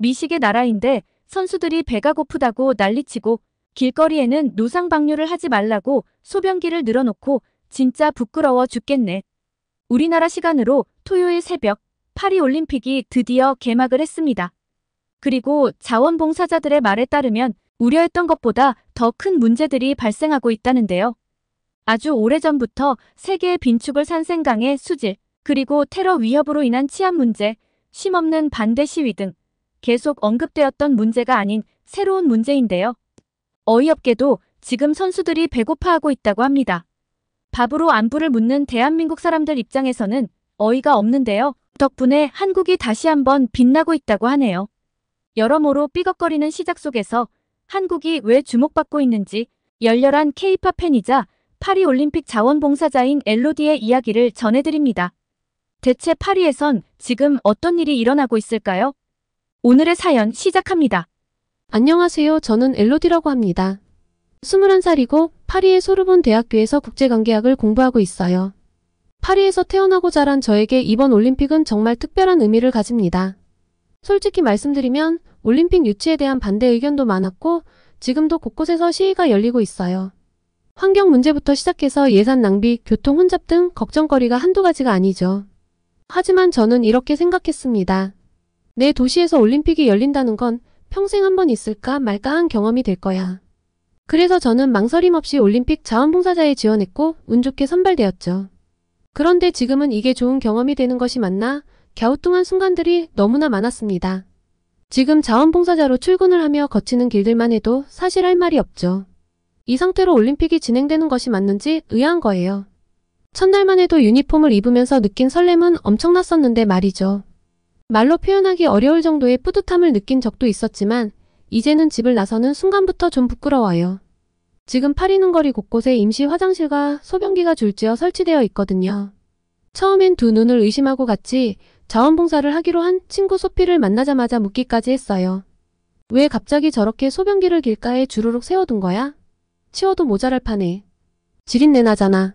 미식의 나라인데 선수들이 배가 고프다고 난리치고 길거리에는 노상방뇨를 하지 말라고 소변기를 늘어놓고 진짜 부끄러워 죽겠네. 우리나라 시간으로 토요일 새벽 파리올림픽이 드디어 개막을 했습니다. 그리고 자원봉사자들의 말에 따르면 우려했던 것보다 더 큰 문제들이 발생하고 있다는데요. 아주 오래전부터 세계의 빈축을 산 생강의 수질, 그리고 테러 위협으로 인한 치안 문제, 쉼없는 반대 시위 등 계속 언급되었던 문제가 아닌 새로운 문제인데요. 어이없게도 지금 선수들이 배고파하고 있다고 합니다. 밥으로 안부를 묻는 대한민국 사람들 입장에서는 어이가 없는데요. 덕분에 한국이 다시 한번 빛나고 있다고 하네요. 여러모로 삐걱거리는 시작 속에서 한국이 왜 주목받고 있는지 열렬한 K-팝 팬이자 파리올림픽 자원봉사자인 엘로디의 이야기를 전해드립니다. 대체 파리에선 지금 어떤 일이 일어나고 있을까요? 오늘의 사연 시작합니다. 안녕하세요. 저는 엘로디라고 합니다. 21살이고 파리의 소르본 대학교에서 국제관계학을 공부하고 있어요. 파리에서 태어나고 자란 저에게 이번 올림픽은 정말 특별한 의미를 가집니다. 솔직히 말씀드리면 올림픽 유치에 대한 반대 의견도 많았고 지금도 곳곳에서 시위가 열리고 있어요. 환경 문제부터 시작해서 예산 낭비, 교통 혼잡 등 걱정거리가 한두 가지가 아니죠. 하지만 저는 이렇게 생각했습니다. 내 도시에서 올림픽이 열린다는 건 평생 한번 있을까 말까 한 경험이 될 거야. 그래서 저는 망설임 없이 올림픽 자원봉사자에 지원했고 운 좋게 선발되었죠. 그런데 지금은 이게 좋은 경험이 되는 것이 맞나 갸우뚱한 순간들이 너무나 많았습니다. 지금 자원봉사자로 출근을 하며 거치는 길들만 해도 사실 할 말이 없죠. 이 상태로 올림픽이 진행되는 것이 맞는지 의아한 거예요. 첫날만 해도 유니폼을 입으면서 느낀 설렘은 엄청났었는데 말이죠. 말로 표현하기 어려울 정도의 뿌듯함을 느낀 적도 있었지만 이제는 집을 나서는 순간부터 좀 부끄러워요. 지금 파리는 거리 곳곳에 임시 화장실과 소변기가 줄지어 설치되어 있거든요. 처음엔 두 눈을 의심하고 같이 자원봉사를 하기로 한 친구 소피를 만나자마자 묻기까지 했어요. 왜 갑자기 저렇게 소변기를 길가에 주르륵 세워둔 거야? 치워도 모자랄 판에. 지린내 나잖아.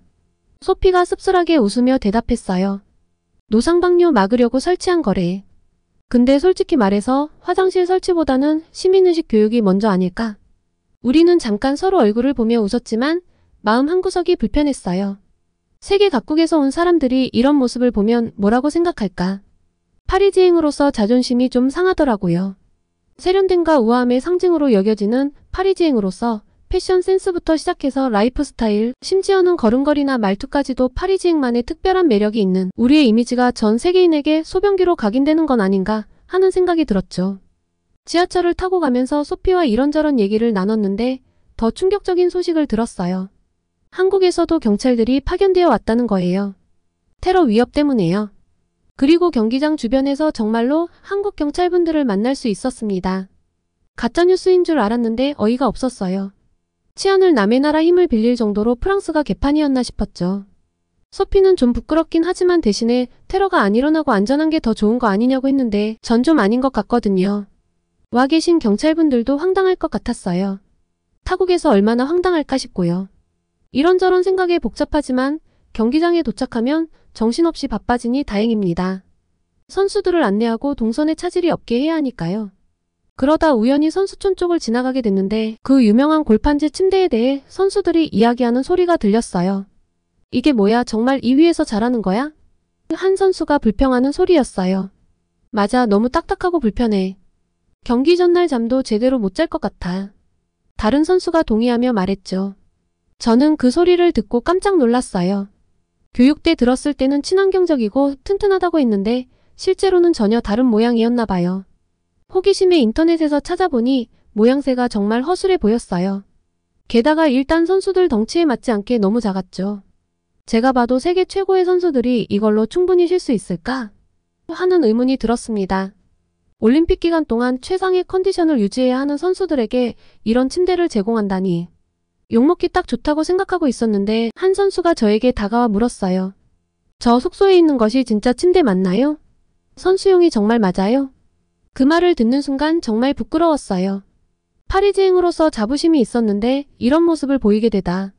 소피가 씁쓸하게 웃으며 대답했어요. 노상방뇨 막으려고 설치한 거래. 근데 솔직히 말해서 화장실 설치보다는 시민의식 교육이 먼저 아닐까? 우리는 잠깐 서로 얼굴을 보며 웃었지만 마음 한구석이 불편했어요. 세계 각국에서 온 사람들이 이런 모습을 보면 뭐라고 생각할까? 파리지앵으로서 자존심이 좀 상하더라고요. 세련됨과 우아함의 상징으로 여겨지는 파리지앵으로서 패션 센스부터 시작해서 라이프 스타일, 심지어는 걸음걸이나 말투까지도 파리지앵만의 특별한 매력이 있는 우리의 이미지가 전 세계인에게 소변기로 각인되는 건 아닌가 하는 생각이 들었죠. 지하철을 타고 가면서 소피와 이런저런 얘기를 나눴는데 더 충격적인 소식을 들었어요. 한국에서도 경찰들이 파견되어 왔다는 거예요. 테러 위협 때문에요. 그리고 경기장 주변에서 정말로 한국 경찰분들을 만날 수 있었습니다. 가짜뉴스인 줄 알았는데 어이가 없었어요. 치안을 남의 나라 힘을 빌릴 정도로 프랑스가 개판이었나 싶었죠. 소피는 좀 부끄럽긴 하지만 대신에 테러가 안 일어나고 안전한 게 더 좋은 거 아니냐고 했는데 전 좀 아닌 것 같거든요. 와 계신 경찰분들도 황당할 것 같았어요. 타국에서 얼마나 황당할까 싶고요. 이런저런 생각에 복잡하지만 경기장에 도착하면 정신없이 바빠지니 다행입니다. 선수들을 안내하고 동선에 차질이 없게 해야 하니까요. 그러다 우연히 선수촌 쪽을 지나가게 됐는데 그 유명한 골판지 침대에 대해 선수들이 이야기하는 소리가 들렸어요. 이게 뭐야, 정말 이 위에서 자라는 거야? 한 선수가 불평하는 소리였어요. 맞아, 너무 딱딱하고 불편해. 경기 전날 잠도 제대로 못 잘 것 같아. 다른 선수가 동의하며 말했죠. 저는 그 소리를 듣고 깜짝 놀랐어요. 교육대 들었을 때는 친환경적이고 튼튼하다고 했는데 실제로는 전혀 다른 모양이었나 봐요. 호기심에 인터넷에서 찾아보니 모양새가 정말 허술해 보였어요. 게다가 일단 선수들 덩치에 맞지 않게 너무 작았죠. 제가 봐도 세계 최고의 선수들이 이걸로 충분히 쉴 수 있을까? 하는 의문이 들었습니다. 올림픽 기간 동안 최상의 컨디션을 유지해야 하는 선수들에게 이런 침대를 제공한다니. 욕먹기 딱 좋다고 생각하고 있었는데 한 선수가 저에게 다가와 물었어요. 저 숙소에 있는 것이 진짜 침대 맞나요? 선수용이 정말 맞아요? 그 말을 듣는 순간 정말 부끄러웠어요. 파리지앵으로서 자부심이 있었는데 이런 모습을 보이게 되다.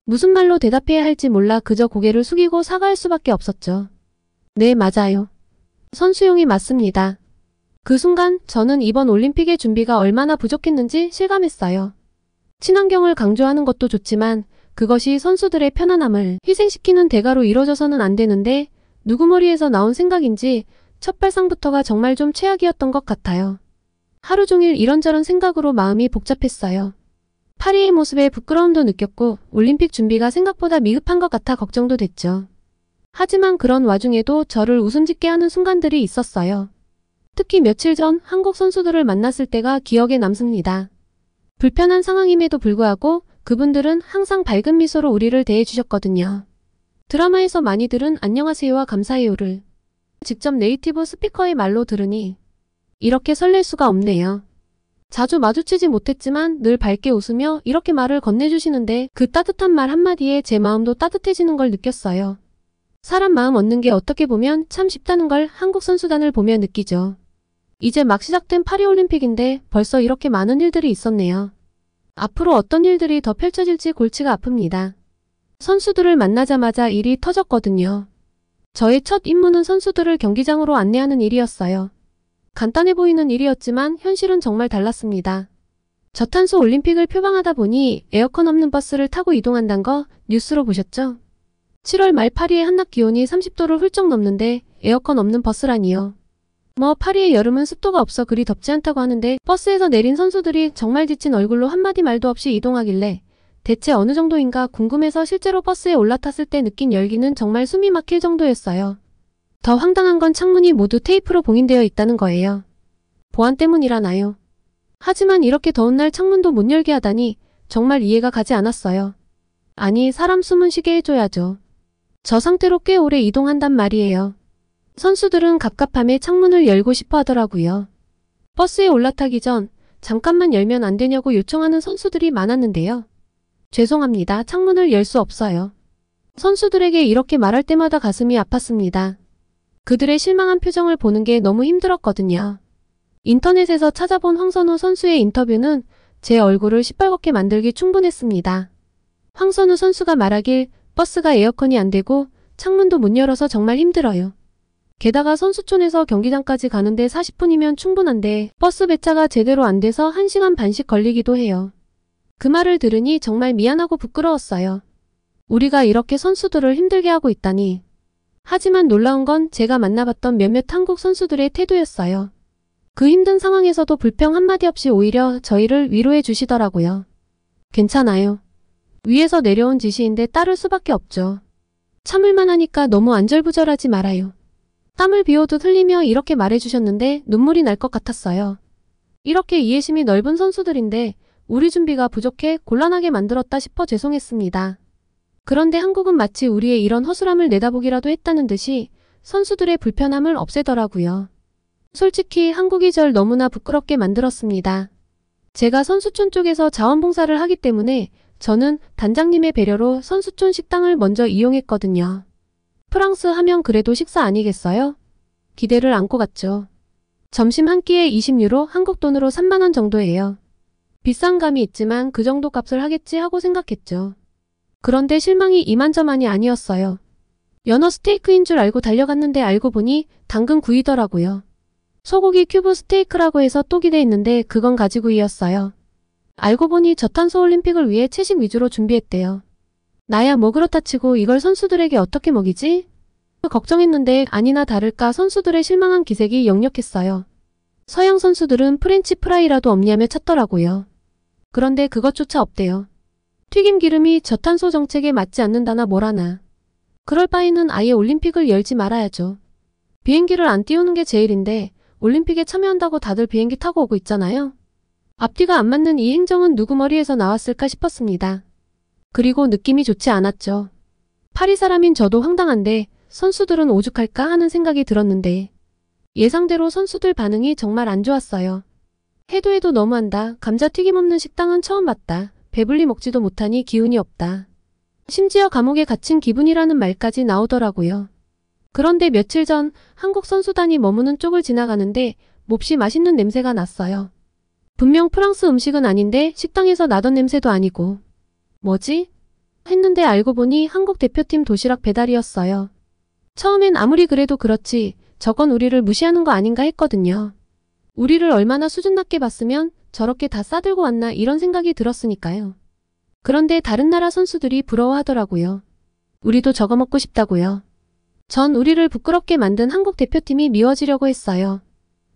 무슨 말로 대답해야 할지 몰라 그저 고개를 숙이고 사과할 수밖에 없었죠. 네, 맞아요. 선수용이 맞습니다. 그 순간 저는 이번 올림픽의 준비가 얼마나 부족했는지 실감했어요. 친환경을 강조하는 것도 좋지만 그것이 선수들의 편안함을 희생시키는 대가로 이뤄져서는 안 되는데 누구 머리에서 나온 생각인지 첫 발상부터가 정말 좀 최악이었던 것 같아요. 하루 종일 이런저런 생각으로 마음이 복잡했어요. 파리의 모습에 부끄러움도 느꼈고 올림픽 준비가 생각보다 미흡한 것 같아 걱정도 됐죠. 하지만 그런 와중에도 저를 웃음 짓게 하는 순간들이 있었어요. 특히 며칠 전 한국 선수들을 만났을 때가 기억에 남습니다. 불편한 상황임에도 불구하고 그분들은 항상 밝은 미소로 우리를 대해주셨거든요. 드라마에서 많이들은 안녕하세요와 감사해요를 직접 네이티브 스피커의 말로 들으니 이렇게 설렐 수가 없네요. 자주 마주치지 못했지만 늘 밝게 웃으며 이렇게 말을 건네주시는데 그 따뜻한 말 한마디에 제 마음도 따뜻해지는 걸 느꼈어요. 사람 마음 얻는 게 어떻게 보면 참 쉽다는 걸 한국 선수단을 보며 느끼죠. 이제 막 시작된 파리올림픽인데 벌써 이렇게 많은 일들이 있었네요. 앞으로 어떤 일들이 더 펼쳐질지 골치가 아픕니다. 선수들을 만나자마자 일이 터졌거든요. 저의 첫 임무는 선수들을 경기장으로 안내하는 일이었어요. 간단해 보이는 일이었지만 현실은 정말 달랐습니다. 저탄소 올림픽을 표방하다 보니 에어컨 없는 버스를 타고 이동한다는 거 뉴스로 보셨죠? 7월 말 파리의 한낮 기온이 30도를 훌쩍 넘는데 에어컨 없는 버스라니요. 파리의 여름은 습도가 없어 그리 덥지 않다고 하는데 버스에서 내린 선수들이 정말 지친 얼굴로 한마디 말도 없이 이동하길래 대체 어느 정도인가 궁금해서 실제로 버스에 올라탔을 때 느낀 열기는 정말 숨이 막힐 정도였어요. 더 황당한 건 창문이 모두 테이프로 봉인되어 있다는 거예요. 보안 때문이라나요? 하지만 이렇게 더운 날 창문도 못 열게 하다니 정말 이해가 가지 않았어요. 아니, 사람 숨은 쉬게 해줘야죠. 저 상태로 꽤 오래 이동한단 말이에요. 선수들은 갑갑함에 창문을 열고 싶어 하더라고요. 버스에 올라타기 전 잠깐만 열면 안 되냐고 요청하는 선수들이 많았는데요. 죄송합니다. 창문을 열 수 없어요. 선수들에게 이렇게 말할 때마다 가슴이 아팠습니다. 그들의 실망한 표정을 보는 게 너무 힘들었거든요. 인터넷에서 찾아본 황선우 선수의 인터뷰는 제 얼굴을 시뻘겋게 만들기 충분했습니다. 황선우 선수가 말하길 버스가 에어컨이 안 되고 창문도 못 열어서 정말 힘들어요. 게다가 선수촌에서 경기장까지 가는데 40분이면 충분한데 버스 배차가 제대로 안 돼서 1시간 반씩 걸리기도 해요. 그 말을 들으니 정말 미안하고 부끄러웠어요. 우리가 이렇게 선수들을 힘들게 하고 있다니. 하지만 놀라운 건 제가 만나봤던 몇몇 한국 선수들의 태도였어요. 그 힘든 상황에서도 불평 한마디 없이 오히려 저희를 위로해 주시더라고요. 괜찮아요. 위에서 내려온 지시인데 따를 수밖에 없죠. 참을만 하니까 너무 안절부절하지 말아요. 땀을 비오듯 흘리며 이렇게 말해주셨는데 눈물이 날 것 같았어요. 이렇게 이해심이 넓은 선수들인데 우리 준비가 부족해 곤란하게 만들었다 싶어 죄송했습니다. 그런데 한국은 마치 우리의 이런 허술함을 내다보기라도 했다는 듯이 선수들의 불편함을 없애더라고요. 솔직히 한국이 절 너무나 부끄럽게 만들었습니다. 제가 선수촌 쪽에서 자원봉사를 하기 때문에 저는 단장님의 배려로 선수촌 식당을 먼저 이용했거든요. 프랑스 하면 그래도 식사 아니겠어요? 기대를 안고 갔죠. 점심 한 끼에 20유로, 한국 돈으로 3만 원 정도예요. 비싼 감이 있지만 그 정도 값을 하겠지 하고 생각했죠. 그런데 실망이 이만저만이 아니었어요. 연어 스테이크인 줄 알고 달려갔는데 알고 보니 당근 구이더라고요. 소고기 큐브 스테이크라고 해서 또 기대했는데 그건 가지구이였어요. 알고 보니 저탄소 올림픽을 위해 채식 위주로 준비했대요. 나야 뭐 그렇다 치고 이걸 선수들에게 어떻게 먹이지? 걱정했는데 아니나 다를까 선수들의 실망한 기색이 역력했어요. 서양 선수들은 프렌치 프라이라도 없냐며 찾더라고요. 그런데 그것조차 없대요. 튀김 기름이 저탄소 정책에 맞지 않는다나 뭐라나. 그럴 바에는 아예 올림픽을 열지 말아야죠. 비행기를 안 띄우는 게 제일인데 올림픽에 참여한다고 다들 비행기 타고 오고 있잖아요. 앞뒤가 안 맞는 이 행정은 누구 머리에서 나왔을까 싶었습니다. 그리고 느낌이 좋지 않았죠. 파리 사람인 저도 황당한데 선수들은 오죽할까 하는 생각이 들었는데 예상대로 선수들 반응이 정말 안 좋았어요. 해도 너무한다. 감자튀김 없는 식당은 처음 봤다. 배불리 먹지도 못하니 기운이 없다. 심지어 감옥에 갇힌 기분이라는 말까지 나오더라고요. 그런데 며칠 전 한국 선수단이 머무는 쪽을 지나가는데 몹시 맛있는 냄새가 났어요. 분명 프랑스 음식은 아닌데 식당에서 나던 냄새도 아니고 뭐지? 했는데 알고 보니 한국 대표팀 도시락 배달이었어요. 처음엔 아무리 그래도 그렇지 저건 우리를 무시하는 거 아닌가 했거든요. 우리를 얼마나 수준 낮게 봤으면 저렇게 다 싸들고 왔나 이런 생각이 들었으니까요. 그런데 다른 나라 선수들이 부러워하더라고요. 우리도 저거 먹고 싶다고요. 전 우리를 부끄럽게 만든 한국 대표팀이 미워지려고 했어요.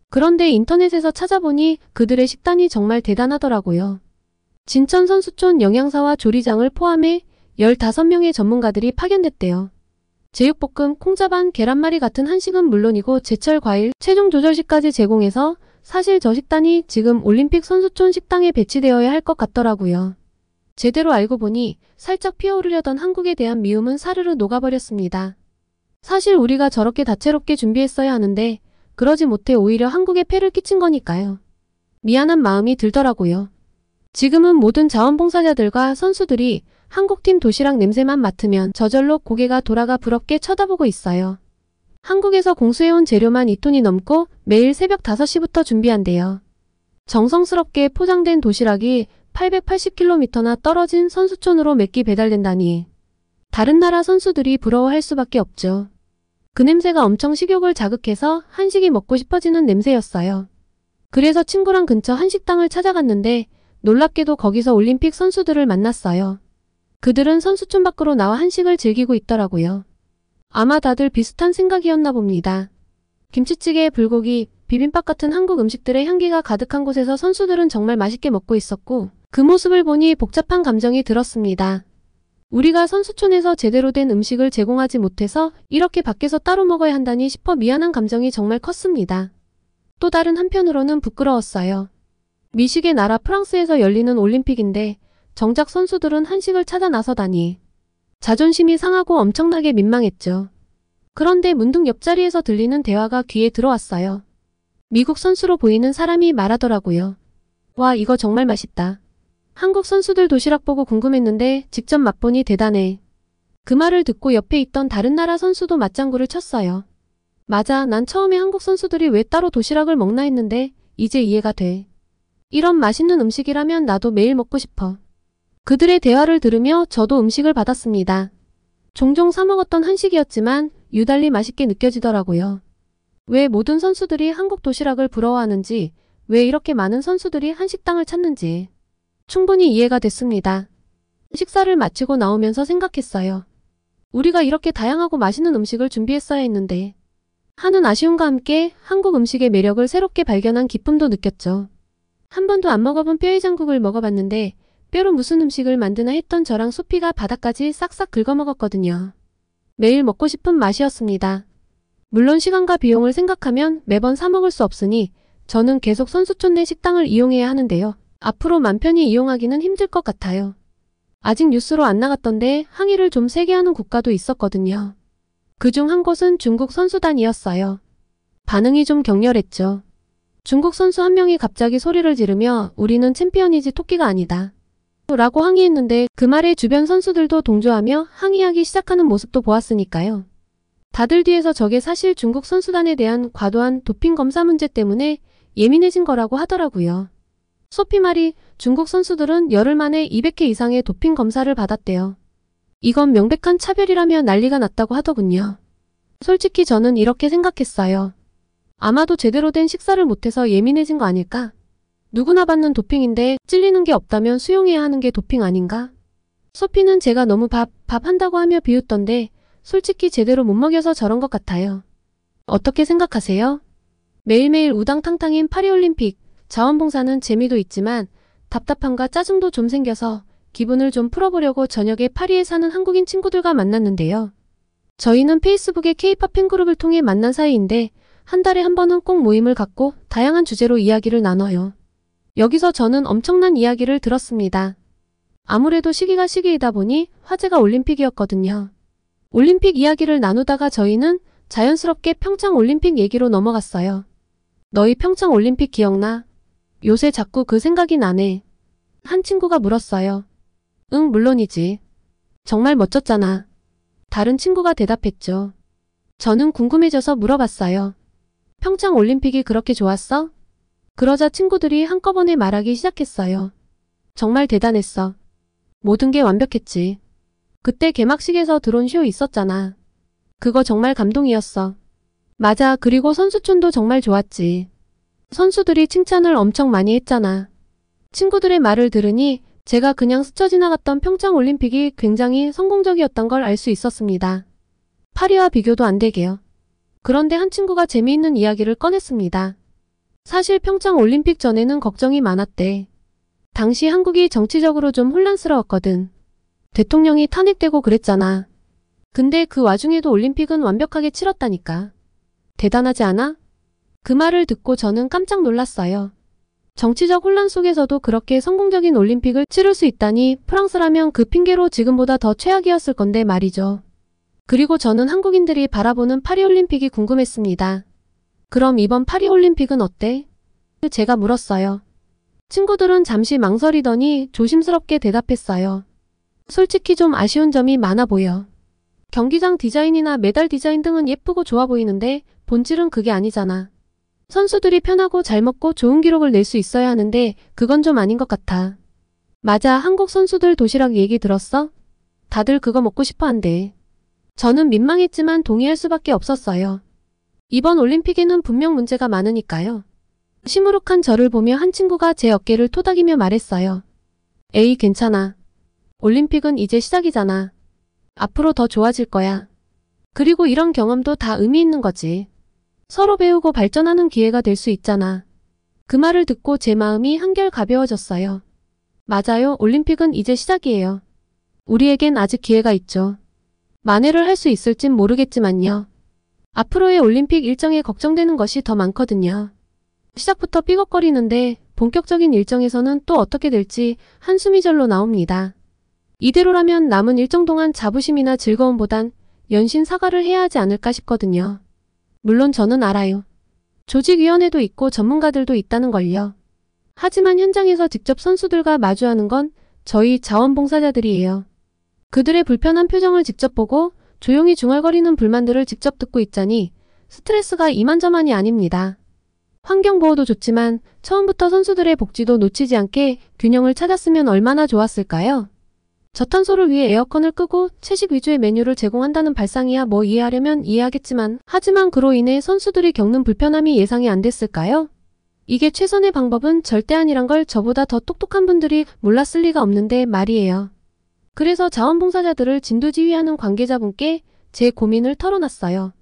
그런데 인터넷에서 찾아보니 그들의 식단이 정말 대단하더라고요. 진천 선수촌 영양사와 조리장을 포함해 15명의 전문가들이 파견됐대요. 제육볶음, 콩자반, 계란말이 같은 한식은 물론이고 제철 과일, 체중 조절식까지 제공해서 사실 저 식단이 지금 올림픽 선수촌 식당에 배치되어야 할 것 같더라고요. 제대로 알고 보니 살짝 피어오르려던 한국에 대한 미움은 사르르 녹아버렸습니다. 사실 우리가 저렇게 다채롭게 준비했어야 하는데 그러지 못해 오히려 한국에 폐를 끼친 거니까요. 미안한 마음이 들더라고요. 지금은 모든 자원봉사자들과 선수들이 한국팀 도시락 냄새만 맡으면 저절로 고개가 돌아가 부럽게 쳐다보고 있어요. 한국에서 공수해온 재료만 2톤이 넘고 매일 새벽 5시부터 준비한대요. 정성스럽게 포장된 도시락이 880km나 떨어진 선수촌으로 몇 끼 배달된다니. 다른 나라 선수들이 부러워할 수밖에 없죠. 그 냄새가 엄청 식욕을 자극해서 한식이 먹고 싶어지는 냄새였어요. 그래서 친구랑 근처 한식당을 찾아갔는데 놀랍게도 거기서 올림픽 선수들을 만났어요. 그들은 선수촌 밖으로 나와 한식을 즐기고 있더라고요. 아마 다들 비슷한 생각이었나 봅니다. 김치찌개, 불고기, 비빔밥 같은 한국 음식들의 향기가 가득한 곳에서 선수들은 정말 맛있게 먹고 있었고 그 모습을 보니 복잡한 감정이 들었습니다. 우리가 선수촌에서 제대로 된 음식을 제공하지 못해서 이렇게 밖에서 따로 먹어야 한다니 싶어 미안한 감정이 정말 컸습니다. 또 다른 한편으로는 부끄러웠어요. 미식의 나라 프랑스에서 열리는 올림픽인데 정작 선수들은 한식을 찾아 나서다니. 자존심이 상하고 엄청나게 민망했죠. 그런데 문득 옆자리에서 들리는 대화가 귀에 들어왔어요. 미국 선수로 보이는 사람이 말하더라고요. 와, 이거 정말 맛있다. 한국 선수들 도시락 보고 궁금했는데 직접 맛보니 대단해. 그 말을 듣고 옆에 있던 다른 나라 선수도 맞장구를 쳤어요. 맞아, 난 처음에 한국 선수들이 왜 따로 도시락을 먹나 했는데 이제 이해가 돼. 이런 맛있는 음식이라면 나도 매일 먹고 싶어. 그들의 대화를 들으며 저도 음식을 받았습니다. 종종 사 먹었던 한식이었지만 유달리 맛있게 느껴지더라고요. 왜 모든 선수들이 한국 도시락을 부러워하는지, 왜 이렇게 많은 선수들이 한식당을 찾는지 충분히 이해가 됐습니다. 식사를 마치고 나오면서 생각했어요. 우리가 이렇게 다양하고 맛있는 음식을 준비했어야 했는데 하는 아쉬움과 함께 한국 음식의 매력을 새롭게 발견한 기쁨도 느꼈죠. 한 번도 안 먹어본 뼈해장국을 먹어봤는데 뼈로 무슨 음식을 만드나 했던 저랑 소피가 바닥까지 싹싹 긁어먹었거든요. 매일 먹고 싶은 맛이었습니다. 물론 시간과 비용을 생각하면 매번 사 먹을 수 없으니 저는 계속 선수촌 내 식당을 이용해야 하는데요. 앞으로 맘 편히 이용하기는 힘들 것 같아요. 아직 뉴스로 안 나갔던데 항의를 좀 세게 하는 국가도 있었거든요. 그중 한 곳은 중국 선수단이었어요. 반응이 좀 격렬했죠. 중국 선수 한 명이 갑자기 소리를 지르며 우리는 챔피언이지 토끼가 아니다. 라고 항의했는데 그 말에 주변 선수들도 동조하며 항의하기 시작하는 모습도 보았으니까요. 다들 뒤에서 저게 사실 중국 선수단에 대한 과도한 도핑 검사 문제 때문에 예민해진 거라고 하더라고요. 소피 말이 중국 선수들은 열흘 만에 200회 이상의 도핑 검사를 받았대요. 이건 명백한 차별이라며 난리가 났다고 하더군요. 솔직히 저는 이렇게 생각했어요. 아마도 제대로 된 식사를 못해서 예민해진 거 아닐까? 누구나 받는 도핑인데 찔리는 게 없다면 수용해야 하는 게 도핑 아닌가? 소피는 제가 너무 밥 한다고 하며 비웃던데 솔직히 제대로 못 먹여서 저런 것 같아요. 어떻게 생각하세요? 매일매일 우당탕탕인 파리올림픽, 자원봉사는 재미도 있지만 답답함과 짜증도 좀 생겨서 기분을 좀 풀어보려고 저녁에 파리에 사는 한국인 친구들과 만났는데요. 저희는 페이스북의 K-팝 팬그룹을 통해 만난 사이인데 한 달에 한 번은 꼭 모임을 갖고 다양한 주제로 이야기를 나눠요. 여기서 저는 엄청난 이야기를 들었습니다. 아무래도 시기가 시기이다 보니 화제가 올림픽이었거든요. 올림픽 이야기를 나누다가 저희는 자연스럽게 평창 올림픽 얘기로 넘어갔어요. 너희 평창 올림픽 기억나? 요새 자꾸 그 생각이 나네. 한 친구가 물었어요. 응, 물론이지. 정말 멋졌잖아. 다른 친구가 대답했죠. 저는 궁금해져서 물어봤어요. 평창 올림픽이 그렇게 좋았어? 그러자 친구들이 한꺼번에 말하기 시작했어요. 정말 대단했어. 모든 게 완벽했지. 그때 개막식에서 드론 쇼 있었잖아. 그거 정말 감동이었어. 맞아, 그리고 선수촌도 정말 좋았지. 선수들이 칭찬을 엄청 많이 했잖아. 친구들의 말을 들으니 제가 그냥 스쳐 지나갔던 평창 올림픽이 굉장히 성공적이었던 걸 알 수 있었습니다. 파리와 비교도 안 되게요. 그런데 한 친구가 재미있는 이야기를 꺼냈습니다. 사실 평창 올림픽 전에는 걱정이 많았대. 당시 한국이 정치적으로 좀 혼란스러웠거든. 대통령이 탄핵되고 그랬잖아. 근데 그 와중에도 올림픽은 완벽하게 치렀다니까. 대단하지 않아? 그 말을 듣고 저는 깜짝 놀랐어요. 정치적 혼란 속에서도 그렇게 성공적인 올림픽을 치를 수 있다니 프랑스라면 그 핑계로 지금보다 더 최악이었을 건데 말이죠. 그리고 저는 한국인들이 바라보는 파리올림픽이 궁금했습니다. 그럼 이번 파리올림픽은 어때? 제가 물었어요. 친구들은 잠시 망설이더니 조심스럽게 대답했어요. 솔직히 좀 아쉬운 점이 많아 보여. 경기장 디자인이나 메달 디자인 등은 예쁘고 좋아 보이는데 본질은 그게 아니잖아. 선수들이 편하고 잘 먹고 좋은 기록을 낼 수 있어야 하는데 그건 좀 아닌 것 같아. 맞아, 한국 선수들 도시락 얘기 들었어? 다들 그거 먹고 싶어 한대. 저는 민망했지만 동의할 수밖에 없었어요. 이번 올림픽에는 분명 문제가 많으니까요. 시무룩한 저를 보며 한 친구가 제 어깨를 토닥이며 말했어요. 에이, 괜찮아. 올림픽은 이제 시작이잖아. 앞으로 더 좋아질 거야. 그리고 이런 경험도 다 의미 있는 거지. 서로 배우고 발전하는 기회가 될 수 있잖아. 그 말을 듣고 제 마음이 한결 가벼워졌어요. 맞아요. 올림픽은 이제 시작이에요. 우리에겐 아직 기회가 있죠. 만회를 할 수 있을진 모르겠지만요. 앞으로의 올림픽 일정에 걱정되는 것이 더 많거든요. 시작부터 삐걱거리는데 본격적인 일정에서는 또 어떻게 될지 한숨이 절로 나옵니다. 이대로라면 남은 일정 동안 자부심이나 즐거움보단 연신 사과를 해야 하지 않을까 싶거든요. 물론 저는 알아요. 조직위원회도 있고 전문가들도 있다는 걸요. 하지만 현장에서 직접 선수들과 마주하는 건 저희 자원봉사자들이에요. 그들의 불편한 표정을 직접 보고 조용히 중얼거리는 불만들을 직접 듣고 있자니 스트레스가 이만저만이 아닙니다. 환경보호도 좋지만 처음부터 선수들의 복지도 놓치지 않게 균형을 찾았으면 얼마나 좋았을까요? 저탄소를 위해 에어컨을 끄고 채식 위주의 메뉴를 제공한다는 발상이야 뭐 이해하려면 이해하겠지만 하지만 그로 인해 선수들이 겪는 불편함이 예상이 안 됐을까요? 이게 최선의 방법은 절대 아니란 걸 저보다 더 똑똑한 분들이 몰랐을 리가 없는데 말이에요. 그래서 자원봉사자들을 진두지휘하는 관계자분께 제 고민을 털어놨어요.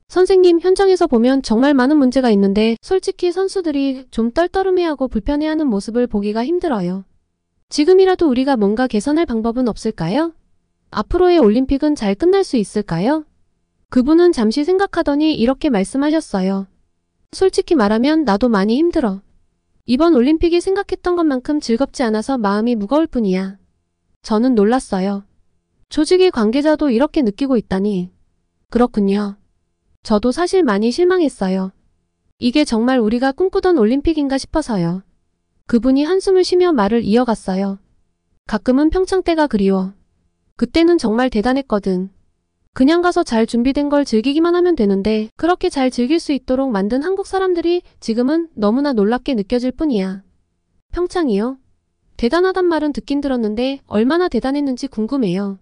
선생님, 현장에서 보면 정말 많은 문제가 있는데 솔직히 선수들이 좀 떨떠름해하고 불편해하는 모습을 보기가 힘들어요. 지금이라도 우리가 뭔가 개선할 방법은 없을까요? 앞으로의 올림픽은 잘 끝날 수 있을까요? 그분은 잠시 생각하더니 이렇게 말씀하셨어요. 솔직히 말하면 나도 많이 힘들어. 이번 올림픽이 생각했던 것만큼 즐겁지 않아서 마음이 무거울 뿐이야. 저는 놀랐어요. 조직의 관계자도 이렇게 느끼고 있다니. 그렇군요. 저도 사실 많이 실망했어요. 이게 정말 우리가 꿈꾸던 올림픽인가 싶어서요. 그분이 한숨을 쉬며 말을 이어갔어요. 가끔은 평창 때가 그리워. 그때는 정말 대단했거든. 그냥 가서 잘 준비된 걸 즐기기만 하면 되는데 그렇게 잘 즐길 수 있도록 만든 한국 사람들이 지금은 너무나 놀랍게 느껴질 뿐이야. 평창이요? 대단하단 말은 듣긴 들었는데 얼마나 대단했는지 궁금해요.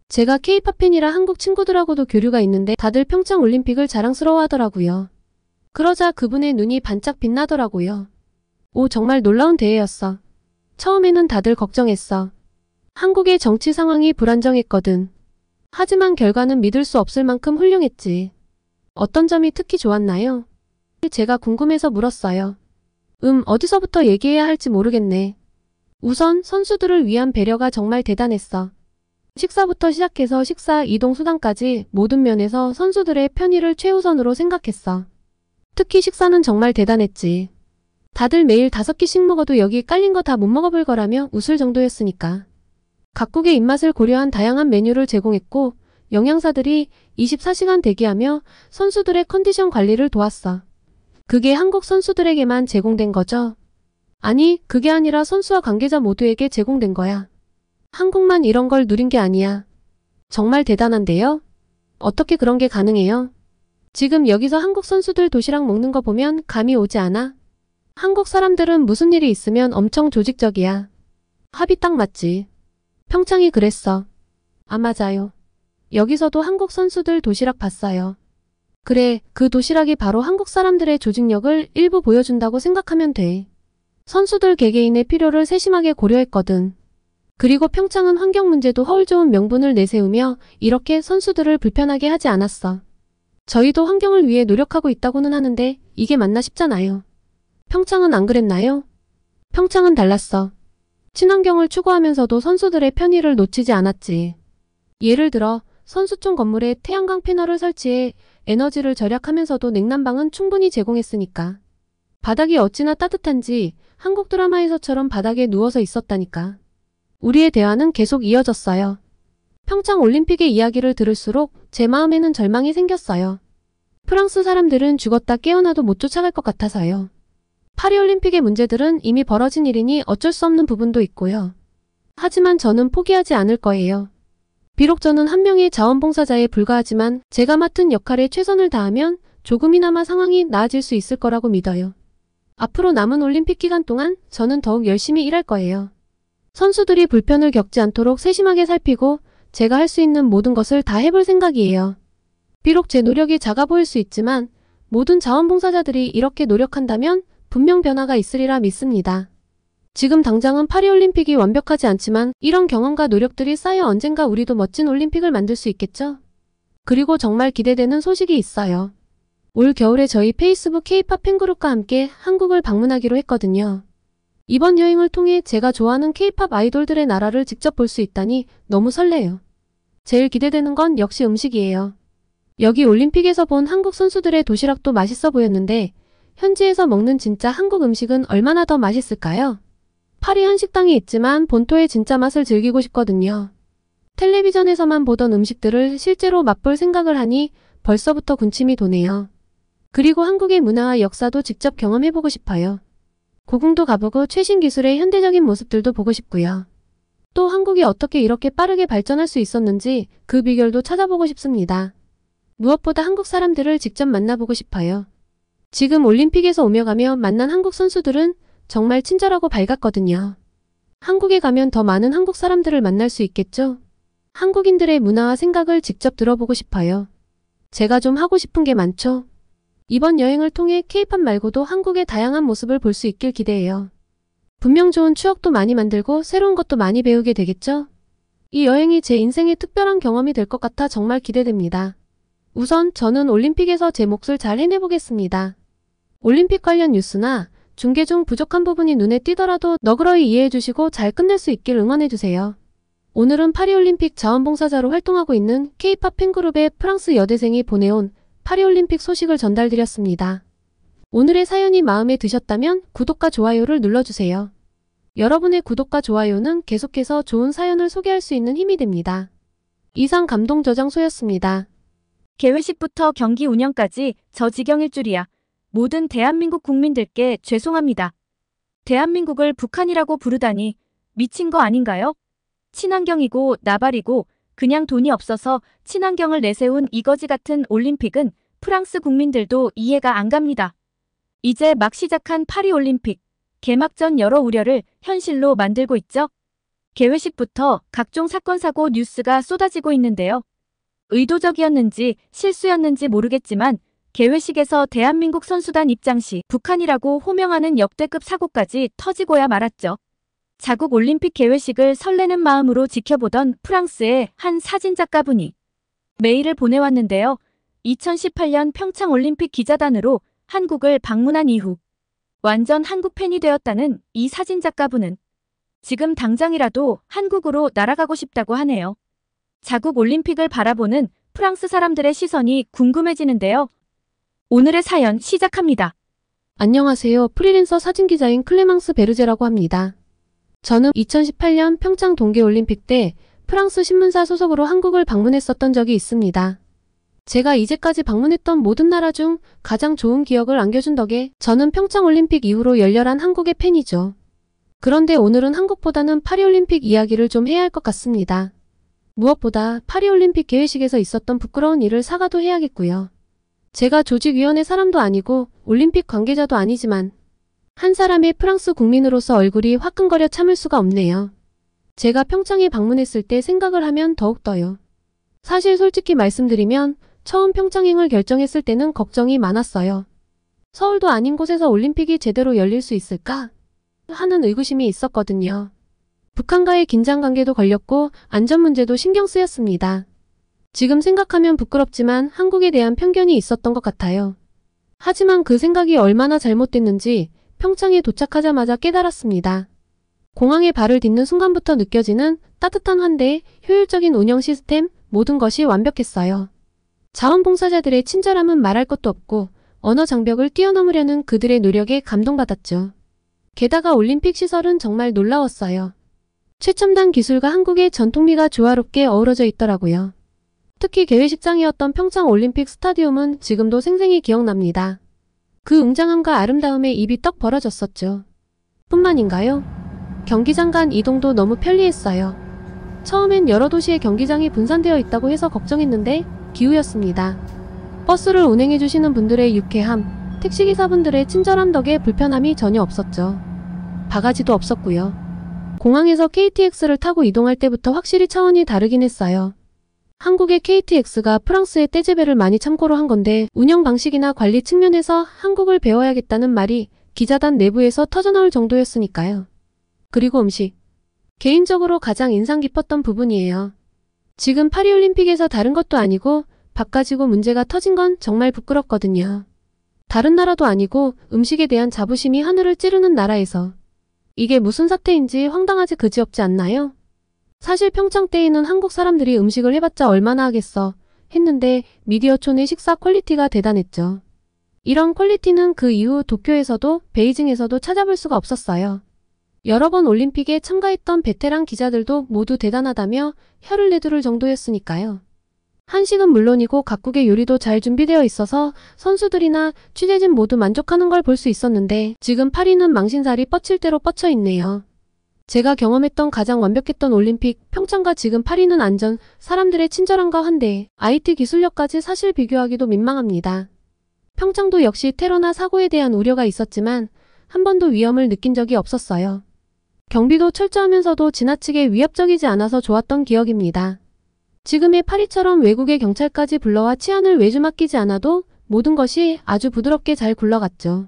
제가 K-팝 팬이라 한국 친구들하고도 교류가 있는데 다들 평창 올림픽을 자랑스러워하더라고요. 그러자 그분의 눈이 반짝 빛나더라고요. 오, 정말 놀라운 대회였어. 처음에는 다들 걱정했어. 한국의 정치 상황이 불안정했거든. 하지만 결과는 믿을 수 없을 만큼 훌륭했지. 어떤 점이 특히 좋았나요? 제가 궁금해서 물었어요. 어디서부터 얘기해야 할지 모르겠네. 우선 선수들을 위한 배려가 정말 대단했어. 식사부터 시작해서 식사 이동 수단까지 모든 면에서 선수들의 편의를 최우선으로 생각했어. 특히 식사는 정말 대단했지. 다들 매일 5끼씩 먹어도 여기 깔린 거 다 못 먹어볼 거라며 웃을 정도였으니까. 각국의 입맛을 고려한 다양한 메뉴를 제공했고 영양사들이 24시간 대기하며 선수들의 컨디션 관리를 도왔어. 그게 한국 선수들에게만 제공된 거죠? 아니, 그게 아니라 선수와 관계자 모두에게 제공된 거야. 한국만 이런 걸 누린 게 아니야. 정말 대단한데요? 어떻게 그런 게 가능해요? 지금 여기서 한국 선수들 도시락 먹는 거 보면 감이 오지 않아? 한국 사람들은 무슨 일이 있으면 엄청 조직적이야. 합이 딱 맞지. 평창이 그랬어. 아, 맞아요. 여기서도 한국 선수들 도시락 봤어요. 그래, 그 도시락이 바로 한국 사람들의 조직력을 일부 보여준다고 생각하면 돼. 선수들 개개인의 필요를 세심하게 고려했거든. 그리고 평창은 환경 문제도 허울 좋은 명분을 내세우며 이렇게 선수들을 불편하게 하지 않았어. 저희도 환경을 위해 노력하고 있다고는 하는데 이게 맞나 싶잖아요. 평창은 안 그랬나요? 평창은 달랐어. 친환경을 추구하면서도 선수들의 편의를 놓치지 않았지. 예를 들어 선수촌 건물에 태양광 패널을 설치해 에너지를 절약하면서도 냉난방은 충분히 제공했으니까. 바닥이 어찌나 따뜻한지 한국 드라마에서처럼 바닥에 누워서 있었다니까. 우리의 대화는 계속 이어졌어요. 평창 올림픽의 이야기를 들을수록 제 마음에는 절망이 생겼어요. 프랑스 사람들은 죽었다 깨어나도 못 쫓아갈 것 같아서요. 파리올림픽의 문제들은 이미 벌어진 일이니 어쩔 수 없는 부분도 있고요. 하지만 저는 포기하지 않을 거예요. 비록 저는 한 명의 자원봉사자에 불과하지만 제가 맡은 역할에 최선을 다하면 조금이나마 상황이 나아질 수 있을 거라고 믿어요. 앞으로 남은 올림픽 기간 동안 저는 더욱 열심히 일할 거예요. 선수들이 불편을 겪지 않도록 세심하게 살피고 제가 할 수 있는 모든 것을 다 해볼 생각이에요. 비록 제 노력이 작아 보일 수 있지만 모든 자원봉사자들이 이렇게 노력한다면 분명 변화가 있으리라 믿습니다. 지금 당장은 파리올림픽이 완벽하지 않지만 이런 경험과 노력들이 쌓여 언젠가 우리도 멋진 올림픽을 만들 수 있겠죠? 그리고 정말 기대되는 소식이 있어요. 올 겨울에 저희 페이스북 K-팝 팬그룹과 함께 한국을 방문하기로 했거든요. 이번 여행을 통해 제가 좋아하는 K-팝 아이돌들의 나라를 직접 볼 수 있다니 너무 설레요. 제일 기대되는 건 역시 음식이에요. 여기 올림픽에서 본 한국 선수들의 도시락도 맛있어 보였는데 현지에서 먹는 진짜 한국 음식은 얼마나 더 맛있을까요? 파리 한식당이 있지만 본토의 진짜 맛을 즐기고 싶거든요. 텔레비전에서만 보던 음식들을 실제로 맛볼 생각을 하니 벌써부터 군침이 도네요. 그리고 한국의 문화와 역사도 직접 경험해보고 싶어요. 고궁도 가보고 최신 기술의 현대적인 모습들도 보고 싶고요. 또 한국이 어떻게 이렇게 빠르게 발전할 수 있었는지 그 비결도 찾아보고 싶습니다. 무엇보다 한국 사람들을 직접 만나보고 싶어요. 지금 올림픽에서 오며 가며 만난 한국 선수들은 정말 친절하고 밝았거든요. 한국에 가면 더 많은 한국 사람들을 만날 수 있겠죠? 한국인들의 문화와 생각을 직접 들어보고 싶어요. 제가 좀 하고 싶은 게 많죠? 이번 여행을 통해 K-팝 말고도 한국의 다양한 모습을 볼 수 있길 기대해요. 분명 좋은 추억도 많이 만들고 새로운 것도 많이 배우게 되겠죠? 이 여행이 제 인생의 특별한 경험이 될 것 같아 정말 기대됩니다. 우선 저는 올림픽에서 제 몫을 잘 해내보겠습니다. 올림픽 관련 뉴스나 중계 중 부족한 부분이 눈에 띄더라도 너그러이 이해해주시고 잘 끝낼 수 있길 응원해주세요. 오늘은 파리올림픽 자원봉사자로 활동하고 있는 K-팝 팬그룹의 프랑스 여대생이 보내온 파리올림픽 소식을 전달드렸습니다. 오늘의 사연이 마음에 드셨다면 구독과 좋아요를 눌러주세요. 여러분의 구독과 좋아요는 계속해서 좋은 사연을 소개할 수 있는 힘이 됩니다. 이상 감동저장소였습니다. 개회식부터 경기 운영까지 저 지경일 줄이야. 모든 대한민국 국민들께 죄송합니다. 대한민국을 북한이라고 부르다니 미친 거 아닌가요? 친환경이고 나발이고 그냥 돈이 없어서 친환경을 내세운 이거지 같은 올림픽은 프랑스 국민들도 이해가 안 갑니다. 이제 막 시작한 파리올림픽, 개막전 여러 우려를 현실로 만들고 있죠. 개회식부터 각종 사건 사고 뉴스가 쏟아지고 있는데요. 의도적이었는지 실수였는지 모르겠지만 개회식에서 대한민국 선수단 입장 시 북한이라고 호명하는 역대급 사고까지 터지고야 말았죠. 자국 올림픽 개회식을 설레는 마음으로 지켜보던 프랑스의 한 사진작가분이 메일을 보내왔는데요. 2018년 평창 올림픽 기자단으로 한국을 방문한 이후 완전 한국 팬이 되었다는 이 사진작가분은 지금 당장이라도 한국으로 날아가고 싶다고 하네요. 자국 올림픽을 바라보는 프랑스 사람들의 시선이 궁금해지는데요. 오늘의 사연 시작합니다. 안녕하세요. 프리랜서 사진기자인 클레망스 베르제라고 합니다. 저는 2018년 평창 동계올림픽 때 프랑스 신문사 소속으로 한국을 방문했었던 적이 있습니다. 제가 이제까지 방문했던 모든 나라 중 가장 좋은 기억을 안겨준 덕에 저는 평창올림픽 이후로 열렬한 한국의 팬이죠. 그런데 오늘은 한국보다는 파리올림픽 이야기를 좀 해야 할 것 같습니다. 무엇보다 파리올림픽 개회식에서 있었던 부끄러운 일을 사과도 해야겠고요. 제가 조직위원회 사람도 아니고 올림픽 관계자도 아니지만 한 사람의 프랑스 국민으로서 얼굴이 화끈거려 참을 수가 없네요. 제가 평창에 방문했을 때 생각을 하면 더욱더요. 사실 솔직히 말씀드리면 처음 평창행을 결정했을 때는 걱정이 많았어요. 서울도 아닌 곳에서 올림픽이 제대로 열릴 수 있을까? 하는 의구심이 있었거든요. 북한과의 긴장 관계도 걸렸고 안전 문제도 신경 쓰였습니다. 지금 생각하면 부끄럽지만 한국에 대한 편견이 있었던 것 같아요. 하지만 그 생각이 얼마나 잘못됐는지 평창에 도착하자마자 깨달았습니다. 공항에 발을 딛는 순간부터 느껴지는 따뜻한 환대, 효율적인 운영 시스템, 모든 것이 완벽했어요. 자원봉사자들의 친절함은 말할 것도 없고 언어 장벽을 뛰어넘으려는 그들의 노력에 감동받았죠. 게다가 올림픽 시설은 정말 놀라웠어요. 최첨단 기술과 한국의 전통미가 조화롭게 어우러져 있더라고요. 특히 개회식장이었던 평창 올림픽 스타디움은 지금도 생생히 기억납니다. 그 웅장함과 아름다움에 입이 떡 벌어졌었죠. 뿐만인가요? 경기장 간 이동도 너무 편리했어요. 처음엔 여러 도시의 경기장이 분산되어 있다고 해서 걱정했는데 기우였습니다. 버스를 운행해주시는 분들의 유쾌함, 택시기사분들의 친절함 덕에 불편함이 전혀 없었죠. 바가지도 없었고요. 공항에서 KTX를 타고 이동할 때부터 확실히 차원이 다르긴 했어요. 한국의 KTX가 프랑스의 떼제베를 많이 참고로 한 건데 운영 방식이나 관리 측면에서 한국을 배워야겠다는 말이 기자단 내부에서 터져나올 정도였으니까요. 그리고 음식. 개인적으로 가장 인상 깊었던 부분이에요. 지금 파리올림픽에서 다른 것도 아니고 밥 가지고 문제가 터진 건 정말 부끄럽거든요. 다른 나라도 아니고 음식에 대한 자부심이 하늘을 찌르는 나라에서 이게 무슨 사태인지 황당하지 그지없지 않나요? 사실 평창 때에는 한국 사람들이 음식을 해봤자 얼마나 하겠어 했는데 미디어촌의 식사 퀄리티가 대단했죠. 이런 퀄리티는 그 이후 도쿄에서도 베이징에서도 찾아볼 수가 없었어요. 여러 번 올림픽에 참가했던 베테랑 기자들도 모두 대단하다며 혀를 내두를 정도였으니까요. 한식은 물론이고 각국의 요리도 잘 준비되어 있어서 선수들이나 취재진 모두 만족하는 걸 볼 수 있었는데 지금 파리는 망신살이 뻗칠 대로 뻗쳐 있네요. 제가 경험했던 가장 완벽했던 올림픽 평창과 지금 파리는 안전, 사람들의 친절함과 환대, IT 기술력까지 사실 비교하기도 민망합니다. 평창도 역시 테러나 사고에 대한 우려가 있었지만 한 번도 위험을 느낀 적이 없었어요. 경비도 철저하면서도 지나치게 위협적이지 않아서 좋았던 기억입니다. 지금의 파리처럼 외국의 경찰까지 불러와 치안을 외주 맡기지 않아도 모든 것이 아주 부드럽게 잘 굴러갔죠.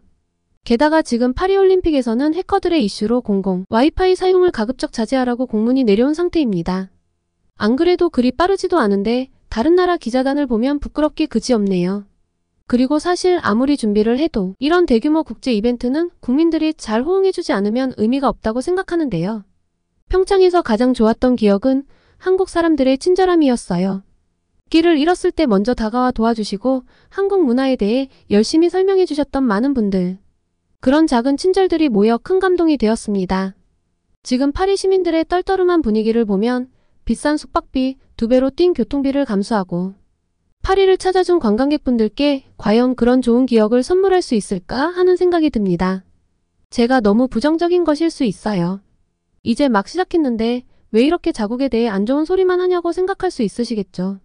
게다가 지금 파리올림픽에서는 해커들의 이슈로 공공 와이파이 사용을 가급적 자제하라고 공문이 내려온 상태입니다. 안 그래도 그리 빠르지도 않은데 다른 나라 기자단을 보면 부끄럽기 그지없네요. 그리고 사실 아무리 준비를 해도 이런 대규모 국제 이벤트는 국민들이 잘 호응해주지 않으면 의미가 없다고 생각하는데요. 평창에서 가장 좋았던 기억은 한국 사람들의 친절함이었어요. 길을 잃었을 때 먼저 다가와 도와주시고 한국 문화에 대해 열심히 설명해 주셨던 많은 분들. 그런 작은 친절들이 모여 큰 감동이 되었습니다. 지금 파리 시민들의 떨떠름한 분위기를 보면 비싼 숙박비 2배로 뛴 교통비를 감수하고 파리를 찾아준 관광객분들께 과연 그런 좋은 기억을 선물할 수 있을까 하는 생각이 듭니다. 제가 너무 부정적인 것일 수 있어요. 이제 막 시작했는데 왜 이렇게 자국에 대해 안 좋은 소리만 하냐고 생각할 수 있으시겠죠.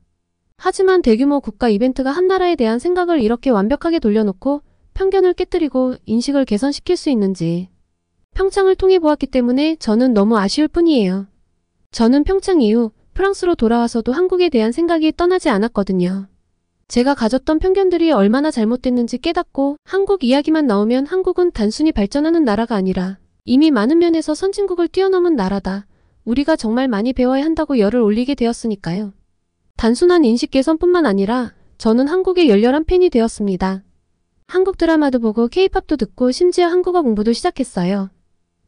하지만 대규모 국가 이벤트가 한 나라에 대한 생각을 이렇게 완벽하게 돌려놓고 편견을 깨뜨리고 인식을 개선시킬 수 있는지 평창을 통해 보았기 때문에 저는 너무 아쉬울 뿐이에요. 저는 평창 이후 프랑스로 돌아와서도 한국에 대한 생각이 떠나지 않았거든요. 제가 가졌던 편견들이 얼마나 잘못됐는지 깨닫고 한국 이야기만 나오면 한국은 단순히 발전하는 나라가 아니라 이미 많은 면에서 선진국을 뛰어넘은 나라다. 우리가 정말 많이 배워야 한다고 열을 올리게 되었으니까요. 단순한 인식 개선뿐만 아니라 저는 한국의 열렬한 팬이 되었습니다. 한국 드라마도 보고 K-팝도 듣고 심지어 한국어 공부도 시작했어요.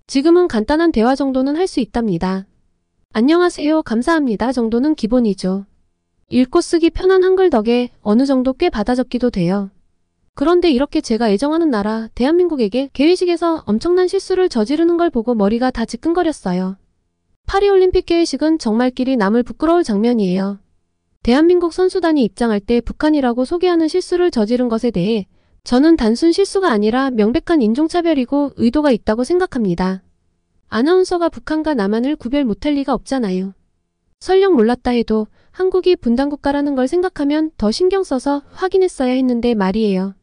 지금은 간단한 대화 정도는 할 수 있답니다. 안녕하세요, 감사합니다 정도는 기본이죠. 읽고 쓰기 편한 한글 덕에 어느 정도 꽤 받아적기도 돼요. 그런데 이렇게 제가 애정하는 나라 대한민국에게 개회식에서 엄청난 실수를 저지르는 걸 보고 머리가 다 지끈거렸어요. 파리올림픽 개회식은 정말 길이 남을 부끄러울 장면이에요. 대한민국 선수단이 입장할 때 북한이라고 소개하는 실수를 저지른 것에 대해 저는 단순 실수가 아니라 명백한 인종차별이고 의도가 있다고 생각합니다. 아나운서가 북한과 남한을 구별 못할 리가 없잖아요. 설령 몰랐다 해도 한국이 분단국가라는 걸 생각하면 더 신경 써서 확인했어야 했는데 말이에요.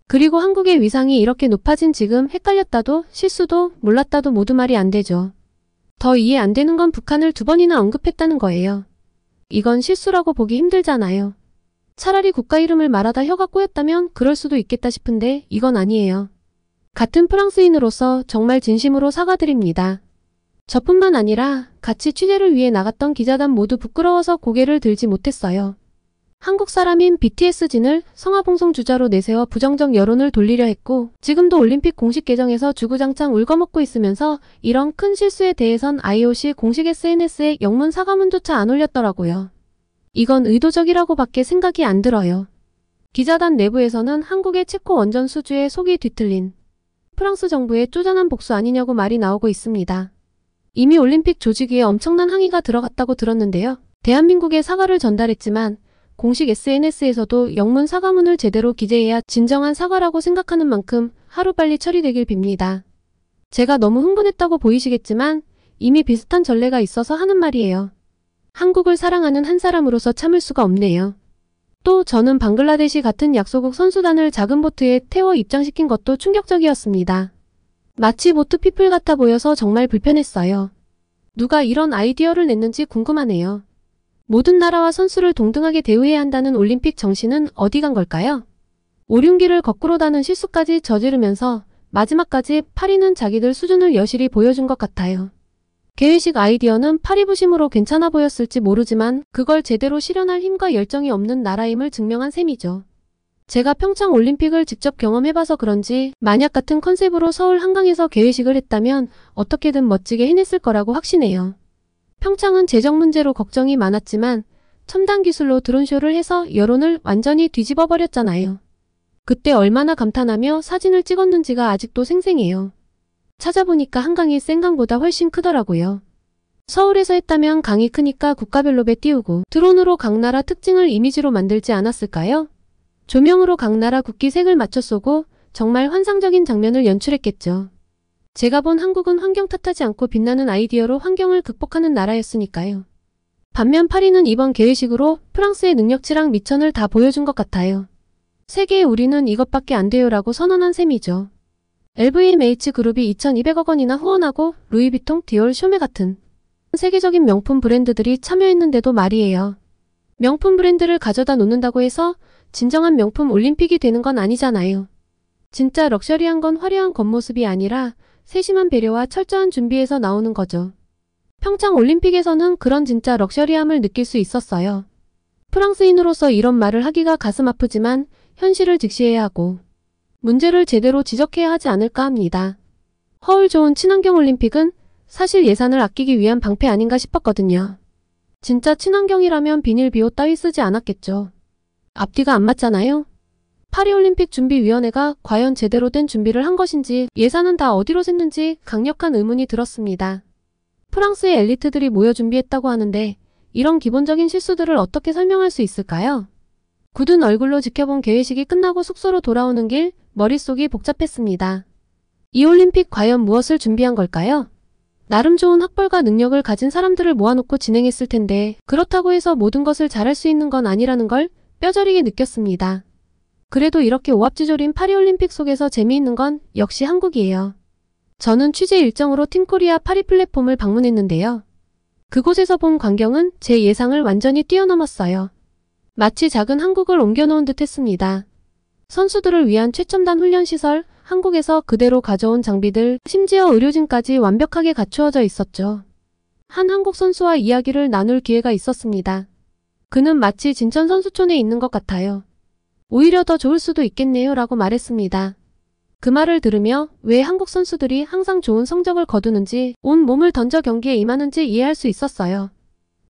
그리고 한국의 위상이 이렇게 높아진 지금 헷갈렸다도 실수도 몰랐다도 모두 말이 안 되죠. 더 이해 안 되는 건 북한을 2번이나 언급했다는 거예요. 이건 실수라고 보기 힘들잖아요. 차라리 국가 이름을 말하다 혀가 꼬였다면 그럴 수도 있겠다 싶은데 이건 아니에요. 같은 프랑스인으로서 정말 진심으로 사과드립니다. 저뿐만 아니라 같이 취재를 위해 나갔던 기자단 모두 부끄러워서 고개를 들지 못했어요. 한국 사람인 BTS 진을 성화봉송 주자로 내세워 부정적 여론을 돌리려 했고 지금도 올림픽 공식 계정에서 주구장창 울거먹고 있으면서 이런 큰 실수에 대해선 IOC 공식 SNS에 영문 사과문조차 안 올렸더라고요. 이건 의도적이라고밖에 생각이 안 들어요. 기자단 내부에서는 한국의 체코 원전 수주에 속이 뒤틀린 프랑스 정부의 쪼잔한 복수 아니냐고 말이 나오고 있습니다. 이미 올림픽 조직위에 엄청난 항의가 들어갔다고 들었는데요. 대한민국에 사과를 전달했지만 공식 SNS에서도 영문 사과문을 제대로 기재해야 진정한 사과라고 생각하는 만큼 하루빨리 처리되길 빕니다. 제가 너무 흥분했다고 보이시겠지만 이미 비슷한 전례가 있어서 하는 말이에요. 한국을 사랑하는 한 사람으로서 참을 수가 없네요. 또 저는 방글라데시 같은 약소국 선수단을 작은 보트에 태워 입장시킨 것도 충격적이었습니다. 마치 보트 피플 같아 보여서 정말 불편했어요. 누가 이런 아이디어를 냈는지 궁금하네요. 모든 나라와 선수를 동등하게 대우해야 한다는 올림픽 정신은 어디 간 걸까요? 오륜기를 거꾸로 다는 실수까지 저지르면서 마지막까지 파리는 자기들 수준을 여실히 보여준 것 같아요. 개회식 아이디어는 파리부심으로 괜찮아 보였을지 모르지만 그걸 제대로 실현할 힘과 열정이 없는 나라임을 증명한 셈이죠. 제가 평창 올림픽을 직접 경험해봐서 그런지 만약 같은 컨셉으로 서울 한강에서 개회식을 했다면 어떻게든 멋지게 해냈을 거라고 확신해요. 평창은 재정 문제로 걱정이 많았지만 첨단 기술로 드론쇼를 해서 여론을 완전히 뒤집어 버렸잖아요. 그때 얼마나 감탄하며 사진을 찍었는지가 아직도 생생해요. 찾아보니까 한강이 생강보다 훨씬 크더라고요. 서울에서 했다면 강이 크니까 국가별로 배 띄우고 드론으로 각 나라 특징을 이미지로 만들지 않았을까요? 조명으로 각 나라 국기 색을 맞춰 쏘고 정말 환상적인 장면을 연출했겠죠. 제가 본 한국은 환경 탓하지 않고 빛나는 아이디어로 환경을 극복하는 나라였으니까요. 반면 파리는 이번 개회식으로 프랑스의 능력치랑 미천을 다 보여준 것 같아요. 세계의 우리는 이것밖에 안 돼요라고 선언한 셈이죠. LVMH 그룹이 2,200억 원이나 후원하고 루이비통, 디올, 쇼메 같은 세계적인 명품 브랜드들이 참여했는데도 말이에요. 명품 브랜드를 가져다 놓는다고 해서 진정한 명품 올림픽이 되는 건 아니잖아요. 진짜 럭셔리한 건 화려한 겉모습이 아니라 세심한 배려와 철저한 준비에서 나오는 거죠. 평창 올림픽에서는 그런 진짜 럭셔리함을 느낄 수 있었어요. 프랑스인으로서 이런 말을 하기가 가슴 아프지만 현실을 직시해야 하고 문제를 제대로 지적해야 하지 않을까 합니다. 허울 좋은 친환경 올림픽은 사실 예산을 아끼기 위한 방패 아닌가 싶었거든요. 진짜 친환경이라면 비닐 비옷 따위 쓰지 않았겠죠. 앞뒤가 안 맞잖아요. 파리올림픽 준비위원회가 과연 제대로 된 준비를 한 것인지 예산은 다 어디로 샜는지 강력한 의문이 들었습니다. 프랑스의 엘리트들이 모여 준비했다고 하는데 이런 기본적인 실수들을 어떻게 설명할 수 있을까요? 굳은 얼굴로 지켜본 개회식이 끝나고 숙소로 돌아오는 길 머릿속이 복잡했습니다. 이 올림픽 과연 무엇을 준비한 걸까요? 나름 좋은 학벌과 능력을 가진 사람들을 모아놓고 진행했을 텐데 그렇다고 해서 모든 것을 잘할 수 있는 건 아니라는 걸 뼈저리게 느꼈습니다. 그래도 이렇게 오합지졸인 파리올림픽 속에서 재미있는 건 역시 한국이에요. 저는 취재 일정으로 팀코리아 파리 플랫폼을 방문했는데요. 그곳에서 본 광경은 제 예상을 완전히 뛰어넘었어요. 마치 작은 한국을 옮겨놓은 듯 했습니다. 선수들을 위한 최첨단 훈련시설, 한국에서 그대로 가져온 장비들, 심지어 의료진까지 완벽하게 갖추어져 있었죠. 한 한국 선수와 이야기를 나눌 기회가 있었습니다. 그는 마치 진천 선수촌에 있는 것 같아요. 오히려 더 좋을 수도 있겠네요 라고 말했습니다. 그 말을 들으며 왜 한국 선수들이 항상 좋은 성적을 거두는지 온 몸을 던져 경기에 임하는지 이해할 수 있었어요.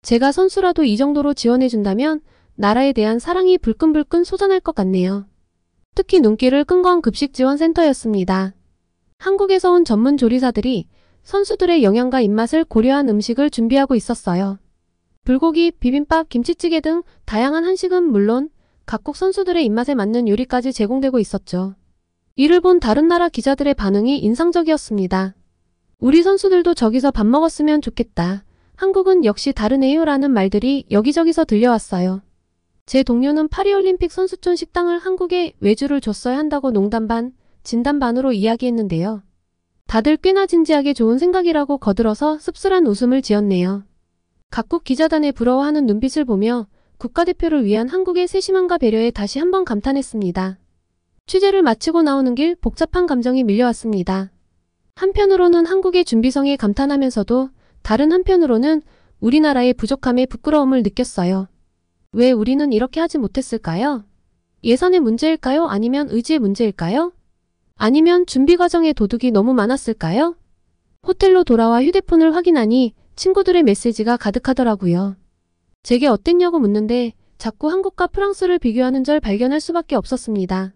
제가 선수라도 이 정도로 지원해준다면 나라에 대한 사랑이 불끈불끈 솟아날 것 같네요. 특히 눈길을 끈 건 급식지원센터였습니다. 한국에서 온 전문 조리사들이 선수들의 영양과 입맛을 고려한 음식을 준비하고 있었어요. 불고기, 비빔밥, 김치찌개 등 다양한 한식은 물론 각국 선수들의 입맛에 맞는 요리까지 제공되고 있었죠. 이를 본 다른 나라 기자들의 반응이 인상적이었습니다. 우리 선수들도 저기서 밥 먹었으면 좋겠다. 한국은 역시 다르네요 라는 말들이 여기저기서 들려왔어요. 제 동료는 파리올림픽 선수촌 식당을 한국에 외주를 줬어야 한다고 농담 반, 진담 반으로 이야기했는데요. 다들 꽤나 진지하게 좋은 생각이라고 거들어서 씁쓸한 웃음을 지었네요. 각국 기자단에 부러워하는 눈빛을 보며 국가대표를 위한 한국의 세심함과 배려에 다시 한번 감탄했습니다. 취재를 마치고 나오는 길 복잡한 감정이 밀려왔습니다. 한편으로는 한국의 준비성에 감탄하면서도 다른 한편으로는 우리나라의 부족함에 부끄러움을 느꼈어요. 왜 우리는 이렇게 하지 못했을까요? 예산의 문제일까요? 아니면 의지의 문제일까요? 아니면 준비 과정에 도둑이 너무 많았을까요? 호텔로 돌아와 휴대폰을 확인하니 친구들의 메시지가 가득하더라고요. 제게 어땠냐고 묻는데 자꾸 한국과 프랑스를 비교하는 절 발견할 수밖에 없었습니다.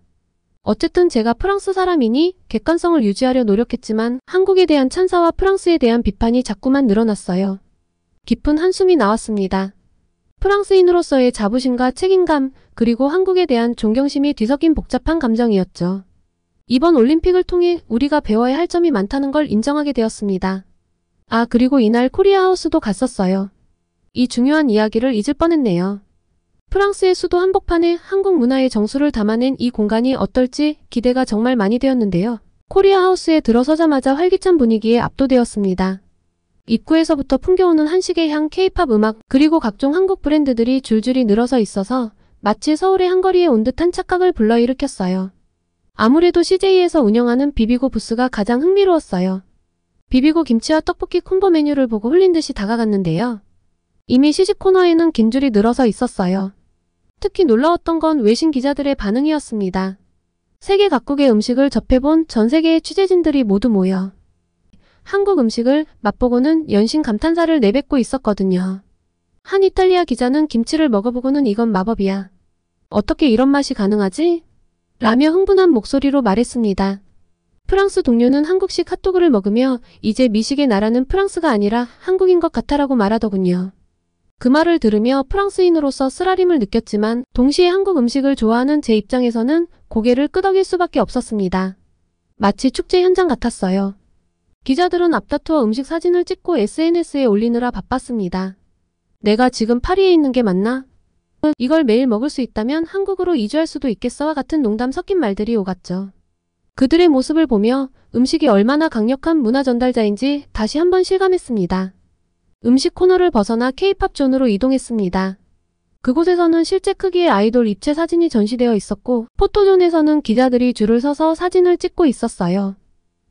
어쨌든 제가 프랑스 사람이니 객관성을 유지하려 노력했지만 한국에 대한 찬사와 프랑스에 대한 비판이 자꾸만 늘어났어요. 깊은 한숨이 나왔습니다. 프랑스인으로서의 자부심과 책임감, 그리고 한국에 대한 존경심이 뒤섞인 복잡한 감정이었죠. 이번 올림픽을 통해 우리가 배워야 할 점이 많다는 걸 인정하게 되었습니다. 아, 그리고 이날 코리아 하우스도 갔었어요. 이 중요한 이야기를 잊을 뻔했네요. 프랑스의 수도 한복판에 한국 문화의 정수를 담아낸 이 공간이 어떨지 기대가 정말 많이 되었는데요. 코리아 하우스에 들어서자마자 활기찬 분위기에 압도되었습니다. 입구에서부터 풍겨오는 한식의 향, 케이팝 음악, 그리고 각종 한국 브랜드들이 줄줄이 늘어서 있어서 마치 서울의 한거리에 온 듯한 착각을 불러일으켰어요. 아무래도 CJ에서 운영하는 비비고 부스가 가장 흥미로웠어요. 비비고 김치와 떡볶이 콤보 메뉴를 보고 홀린 듯이 다가갔는데요. 이미 시식 코너에는 긴 줄이 늘어서 있었어요. 특히 놀라웠던 건 외신 기자들의 반응이었습니다. 세계 각국의 음식을 접해본 전 세계의 취재진들이 모두 모여 한국 음식을 맛보고는 연신 감탄사를 내뱉고 있었거든요. 한 이탈리아 기자는 김치를 먹어보고는 이건 마법이야. 어떻게 이런 맛이 가능하지? 라며 흥분한 목소리로 말했습니다. 프랑스 동료는 한국식 핫도그를 먹으며 이제 미식의 나라는 프랑스가 아니라 한국인 것 같아라고 말하더군요. 그 말을 들으며 프랑스인으로서 쓰라림을 느꼈지만 동시에 한국 음식을 좋아하는 제 입장에서는 고개를 끄덕일 수밖에 없었습니다. 마치 축제 현장 같았어요. 기자들은 앞다투어 음식 사진을 찍고 SNS에 올리느라 바빴습니다. 내가 지금 파리에 있는 게 맞나? 이걸 매일 먹을 수 있다면 한국으로 이주할 수도 있겠어와 같은 농담 섞인 말들이 오갔죠. 그들의 모습을 보며 음식이 얼마나 강력한 문화 전달자인지 다시 한번 실감했습니다. 음식 코너를 벗어나 K-팝 존으로 이동했습니다. 그곳에서는 실제 크기의 아이돌 입체 사진이 전시되어 있었고 포토존에서는 기자들이 줄을 서서 사진을 찍고 있었어요.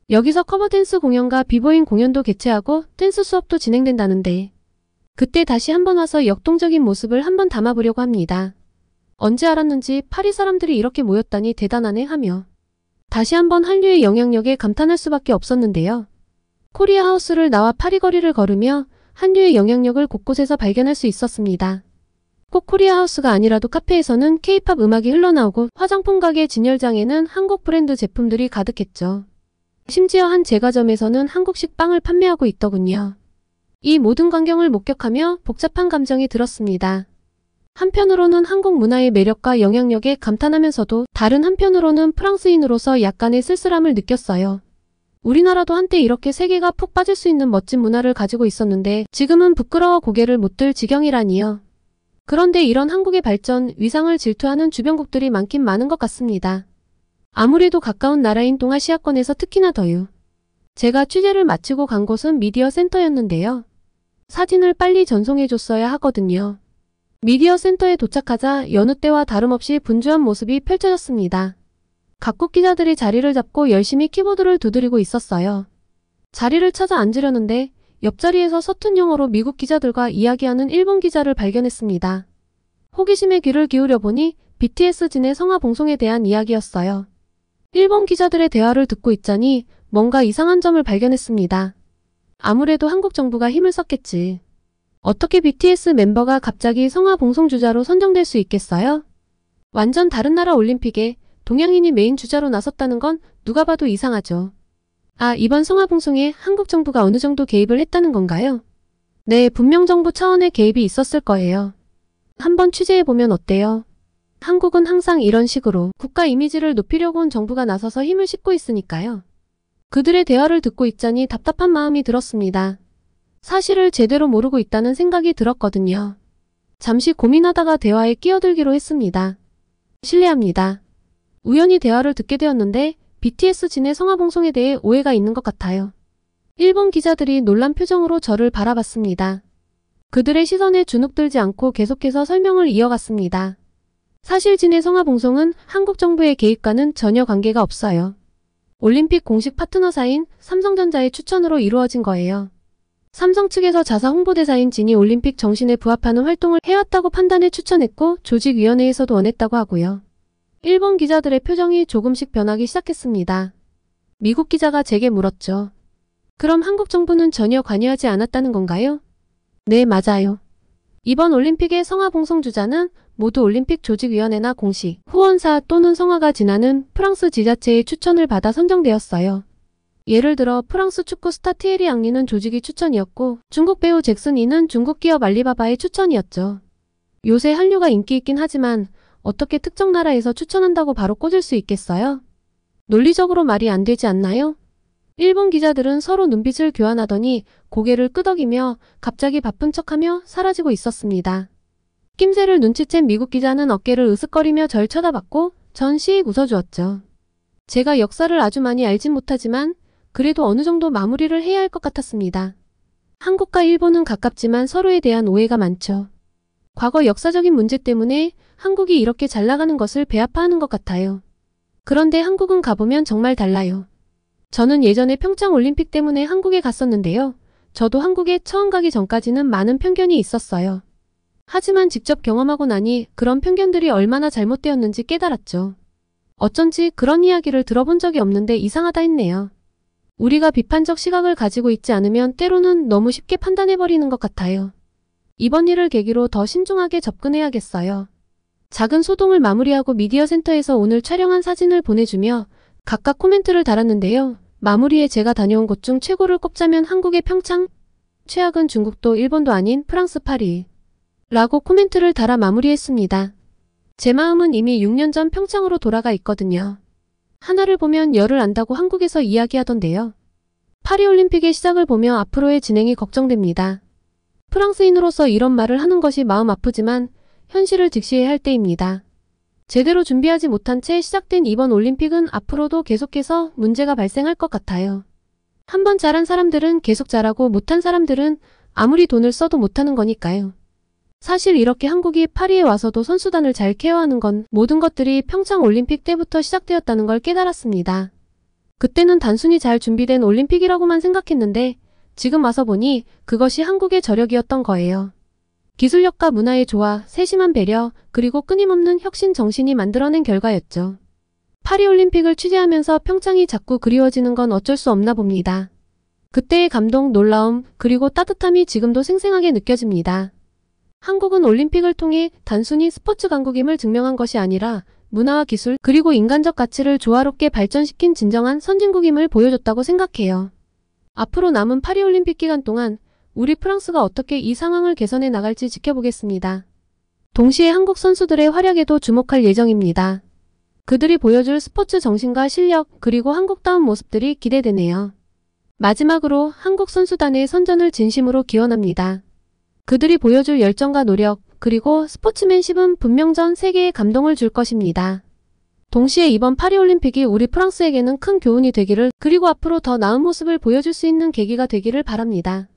여기서 커버댄스 공연과 비보잉 공연도 개최하고 댄스 수업도 진행된다는데 그때 다시 한번 와서 역동적인 모습을 한번 담아보려고 합니다. 언제 알았는지 파리 사람들이 이렇게 모였다니 대단하네 하며 다시 한번 한류의 영향력에 감탄할 수밖에 없었는데요. 코리아 하우스를 나와 파리 거리를 걸으며 한류의 영향력을 곳곳에서 발견할 수 있었습니다. 꼭 코리아 하우스가 아니라도 카페에서는 K-팝 음악이 흘러나오고 화장품 가게 진열장에는 한국 브랜드 제품들이 가득했죠. 심지어 한 제과점에서는 한국식 빵을 판매하고 있더군요. 이 모든 광경을 목격하며 복잡한 감정이 들었습니다. 한편으로는 한국 문화의 매력과 영향력에 감탄하면서도 다른 한편으로는 프랑스인으로서 약간의 쓸쓸함을 느꼈어요. 우리나라도 한때 이렇게 세계가 푹 빠질 수 있는 멋진 문화를 가지고 있었는데 지금은 부끄러워 고개를 못 들 지경이라니요. 그런데 이런 한국의 발전, 위상을 질투하는 주변국들이 많긴 많은 것 같습니다. 아무래도 가까운 나라인 동아시아권에서 특히나 더요. 제가 취재를 마치고 간 곳은 미디어 센터였는데요. 사진을 빨리 전송해줬어야 하거든요. 미디어 센터에 도착하자 여느 때와 다름없이 분주한 모습이 펼쳐졌습니다. 각국 기자들이 자리를 잡고 열심히 키보드를 두드리고 있었어요. 자리를 찾아 앉으려는데 옆자리에서 서툰 영어로 미국 기자들과 이야기하는 일본 기자를 발견했습니다. 호기심에 귀를 기울여 보니 BTS 진의 성화 봉송에 대한 이야기였어요. 일본 기자들의 대화를 듣고 있자니 뭔가 이상한 점을 발견했습니다. 아무래도 한국 정부가 힘을 썼겠지. 어떻게 BTS 멤버가 갑자기 성화 봉송 주자로 선정될 수 있겠어요? 완전 다른 나라 올림픽에 동양인이 메인 주자로 나섰다는 건 누가 봐도 이상하죠. 아, 이번 성화 봉송에 한국 정부가 어느 정도 개입을 했다는 건가요? 네, 분명 정부 차원의 개입이 있었을 거예요. 한번 취재해보면 어때요? 한국은 항상 이런 식으로 국가 이미지를 높이려고 온 정부가 나서서 힘을 싣고 있으니까요. 그들의 대화를 듣고 있자니 답답한 마음이 들었습니다. 사실을 제대로 모르고 있다는 생각이 들었거든요. 잠시 고민하다가 대화에 끼어들기로 했습니다. 실례합니다. 우연히 대화를 듣게 되었는데 BTS 진의 성화 봉송에 대해 오해가 있는 것 같아요. 일본 기자들이 놀란 표정으로 저를 바라봤습니다. 그들의 시선에 주눅들지 않고 계속해서 설명을 이어갔습니다. 사실 진해 성화봉송은 한국 정부의 개입과는 전혀 관계가 없어요. 올림픽 공식 파트너사인 삼성전자의 추천으로 이루어진 거예요. 삼성 측에서 자사 홍보대사인 진이 올림픽 정신에 부합하는 활동을 해왔다고 판단해 추천했고 조직위원회에서도 원했다고 하고요. 일본 기자들의 표정이 조금씩 변하기 시작했습니다. 미국 기자가 제게 물었죠. 그럼 한국 정부는 전혀 관여하지 않았다는 건가요? 네, 맞아요. 이번 올림픽의 성화봉송 주자는 모두 올림픽 조직위원회나 공식, 후원사 또는 성화가 지나는 프랑스 지자체의 추천을 받아 선정되었어요. 예를 들어 프랑스 축구 스타 티에리 앙리는 조직이 추천이었고 중국 배우 잭슨 이는 중국 기업 알리바바의 추천이었죠. 요새 한류가 인기 있긴 하지만 어떻게 특정 나라에서 추천한다고 바로 꽂을 수 있겠어요? 논리적으로 말이 안 되지 않나요? 일본 기자들은 서로 눈빛을 교환하더니 고개를 끄덕이며 갑자기 바쁜 척하며 사라지고 있었습니다. 낌새를 눈치챈 미국 기자는 어깨를 으쓱거리며 절 쳐다봤고 전 씩 웃어주었죠. 제가 역사를 아주 많이 알진 못하지만 그래도 어느 정도 마무리를 해야 할 것 같았습니다. 한국과 일본은 가깝지만 서로에 대한 오해가 많죠. 과거 역사적인 문제 때문에 한국이 이렇게 잘 나가는 것을 배아파하는 것 같아요. 그런데 한국은 가보면 정말 달라요. 저는 예전에 평창 올림픽 때문에 한국에 갔었는데요. 저도 한국에 처음 가기 전까지는 많은 편견이 있었어요. 하지만 직접 경험하고 나니 그런 편견들이 얼마나 잘못되었는지 깨달았죠. 어쩐지 그런 이야기를 들어본 적이 없는데 이상하다 했네요. 우리가 비판적 시각을 가지고 있지 않으면 때로는 너무 쉽게 판단해버리는 것 같아요. 이번 일을 계기로 더 신중하게 접근해야겠어요. 작은 소동을 마무리하고 미디어 센터에서 오늘 촬영한 사진을 보내주며 각각 코멘트를 달았는데요. 마무리에 제가 다녀온 곳 중 최고를 꼽자면 한국의 평창, 최악은 중국도 일본도 아닌 프랑스 파리 라고 코멘트를 달아 마무리했습니다. 제 마음은 이미 6년 전 평창으로 돌아가 있거든요. 하나를 보면 열을 안다고 한국에서 이야기하던데요. 파리올림픽의 시작을 보며 앞으로의 진행이 걱정됩니다. 프랑스인으로서 이런 말을 하는 것이 마음 아프지만 현실을 직시해야 할 때입니다. 제대로 준비하지 못한 채 시작된 이번 올림픽은 앞으로도 계속해서 문제가 발생할 것 같아요. 한번 잘한 사람들은 계속 잘하고 못한 사람들은 아무리 돈을 써도 못하는 거니까요. 사실 이렇게 한국이 파리에 와서도 선수단을 잘 케어하는 건 모든 것들이 평창 올림픽 때부터 시작되었다는 걸 깨달았습니다. 그때는 단순히 잘 준비된 올림픽이라고만 생각했는데 지금 와서 보니 그것이 한국의 저력이었던 거예요. 기술력과 문화의 조화, 세심한 배려, 그리고 끊임없는 혁신 정신이 만들어낸 결과였죠. 파리올림픽을 취재하면서 평창이 자꾸 그리워지는 건 어쩔 수 없나 봅니다. 그때의 감동, 놀라움, 그리고 따뜻함이 지금도 생생하게 느껴집니다. 한국은 올림픽을 통해 단순히 스포츠 강국임을 증명한 것이 아니라 문화와 기술, 그리고 인간적 가치를 조화롭게 발전시킨 진정한 선진국임을 보여줬다고 생각해요. 앞으로 남은 파리올림픽 기간 동안 우리 프랑스가 어떻게 이 상황을 개선해 나갈지 지켜보겠습니다. 동시에 한국 선수들의 활약에도 주목할 예정입니다. 그들이 보여줄 스포츠 정신과 실력, 그리고 한국다운 모습들이 기대되네요. 마지막으로 한국 선수단의 선전을 진심으로 기원합니다. 그들이 보여줄 열정과 노력, 그리고 스포츠맨십은 분명 전 세계에 감동을 줄 것입니다. 동시에 이번 파리올림픽이 우리 프랑스에게는 큰 교훈이 되기를, 그리고 앞으로 더 나은 모습을 보여줄 수 있는 계기가 되기를 바랍니다.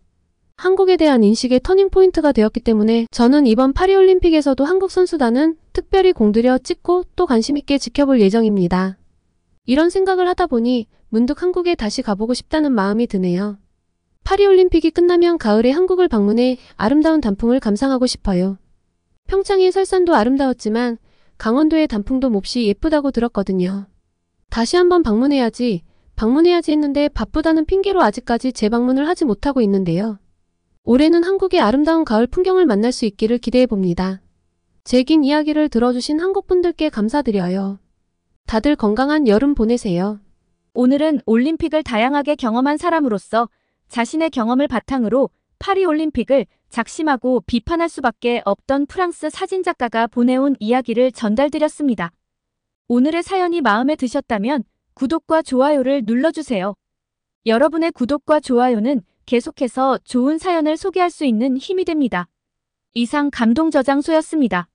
한국에 대한 인식의 터닝포인트가 되었기 때문에 저는 이번 파리올림픽에서도 한국 선수단은 특별히 공들여 찍고 또 관심있게 지켜볼 예정입니다. 이런 생각을 하다 보니 문득 한국에 다시 가보고 싶다는 마음이 드네요. 파리올림픽이 끝나면 가을에 한국을 방문해 아름다운 단풍을 감상하고 싶어요. 평창의 설산도 아름다웠지만 강원도의 단풍도 몹시 예쁘다고 들었거든요. 다시 한번 방문해야지 했는데 바쁘다는 핑계로 아직까지 재방문을 하지 못하고 있는데요. 올해는 한국의 아름다운 가을 풍경을 만날 수 있기를 기대해봅니다. 제 긴 이야기를 들어주신 한국분들께 감사드려요. 다들 건강한 여름 보내세요. 오늘은 올림픽을 다양하게 경험한 사람으로서 자신의 경험을 바탕으로 파리올림픽을 작심하고 비판할 수밖에 없던 프랑스 사진작가가 보내온 이야기를 전달드렸습니다. 오늘의 사연이 마음에 드셨다면 구독과 좋아요를 눌러주세요. 여러분의 구독과 좋아요는 계속해서 좋은 사연을 소개할 수 있는 힘이 됩니다. 이상 감동저장소였습니다.